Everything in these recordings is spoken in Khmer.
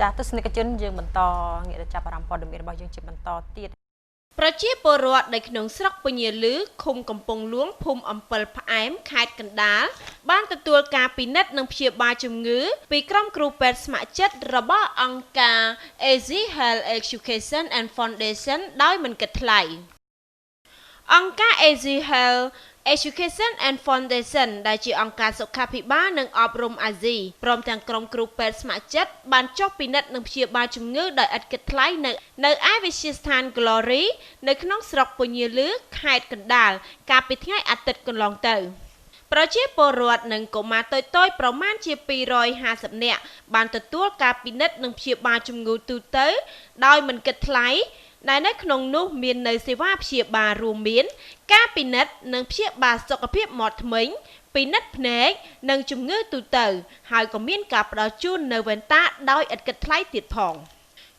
ចាទស្សនិកជនយើងបន្តងាកទៅចាប់អារម្មណ៍ព័ត៌មានរបស់យើងជាបន្តទៀតប្រជាពលរដ្ឋនៅក្នុងស្រុកពញាលឺឃុំកំពង់ហ្លួងភូមិអំពិលផ្អែមខេត្តកណ្ដាលបានទទួលការពិនិត្យនិងព្យាបាលជំងឺពីក្រុមគ្រូពេទ្យស្ម័គ្រចិត្តរបស់អង្គការ AHEF Education and Foundation ដោយមិនគិតថ្លៃអង្គការ AHEF Education and Foundation ដែលជាអង្គការសុខាភិបាលនិងអប់រំអាស៊ីព្រមទាំងក្រុមគ្រូពេទ្យស្ម័គ្រចិត្តបានចុះពិនិត្យនិងព្យាបាលជំងឺដោយឥតគិតថ្លៃនៅឯវិទ្យាស្ថាន Gloria នៅក្នុងស្រុកពញាលឺខេត្តកណ្ដាលកាលពីថ្ងៃអាទិត្យកន្លងទៅប្រជាពលរដ្ឋនិងកុមារតូចៗប្រមាណជា250នាក់បានទទួលការពិនិត្យនិងព្យាបាលជំងឺទូទៅដោយមិនគិតថ្លៃដែលនៅក្នុងនោះមាននៅសេវាព្យាបាលរួមមានការពិនិត្យនិងព្យាបាលសុខភាពមាត់ធ្មេញពិនិត្យភ្នែកនិងជំងឺទូទៅហើយក៏មានការផ្ដល់ជូននៅវ៉ែនតាដោយឥតគិតថ្លៃទៀតផង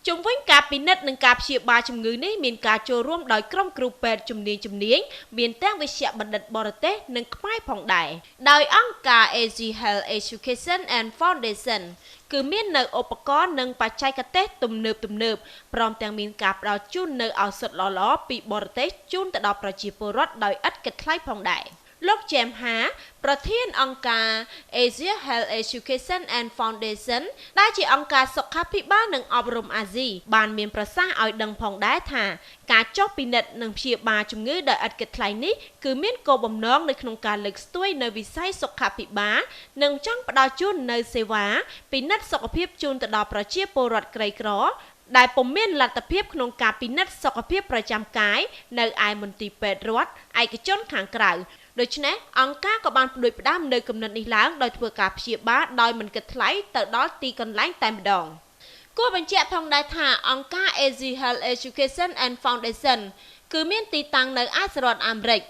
ជុំវិញការពិនិត្យនិងការព្យាបាលជំងឺនេះមានការចូលរួមដោយក្រុមគ្រូពេទ្យជំនាញមានទាំងវិជ្ជបណ្ឌិតបរទេសនិងខ្មែរផងដែរដោយអង្គការ AHEF Education and Foundation គឺមាននៅឧបករណ៍និងបច្ចេកទេសទំនើបព្រមទាំងមានការផ្ដល់ជូននៅឱសថល្អៗពីបរទេសជូនទៅដល់ប្រជាពលរដ្ឋដោយឥតគិតថ្លៃផងដែរលោកចេមហាប្រធានអង្គការ AHEF Education and Foundation ដែលជាអង្គការសុខាភិបាលនិងអប់រំអាស៊ីបានមានប្រសាសន៍ឲ្យដឹងផងដែរថាការចុះពិនិត្យនិងព្យាបាលជំងឺដោយឥតគិតថ្លៃនេះគឺមានគោលបំណងនៅក្នុងការលើកស្ទួយនៅវិស័យសុខាភិបាលនិងចង់ផ្ដល់ជូននៅសេវាពិនិត្យសុខភាពជូនទៅដល់ប្រជាពលរដ្ឋក្រីក្រដែលពុំមានលទ្ធភាពក្នុងការពិនិត្យសុខភាពប្រចាំកាយនៅឯមន្ទីរពេទ្យរដ្ឋឯកជនខាងក្រៅដូច្នេះអង្គការក៏បានផ្ដួចផ្ដើមនៅគំនិតនេះឡើងដោយធ្វើការព្យាបាលដោយមិនគិតថ្លៃទៅដល់ទីកន្លែងតែម្ដងគួរបញ្ជាក់ផងដែរថាអង្គការ AHEF Education and Foundation គឺមានទីតាំងនៅឯសហរដ្ឋអាមេរិក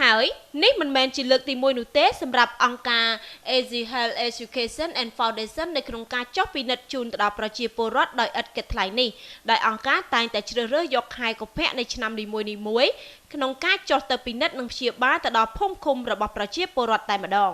ហើយនេះមិនមែនជាលើកទី1នោះទេសម្រាប់អង្គការ AHEF Education and Foundation នៅក្នុងការចុះពិនិត្យជូនទៅដល់ប្រជាពលរដ្ឋដោយឥតគិតថ្លៃនេះដោយអង្គការតែងតែជ្រើសរើសយកខែកុម្ភៈនៃឆ្នាំនីមួយៗក្នុងការចុះទៅពិនិត្យនិងព្យាបាលទៅដល់ភូមិឃុំរបស់ប្រជាពលរដ្ឋតែម្ដង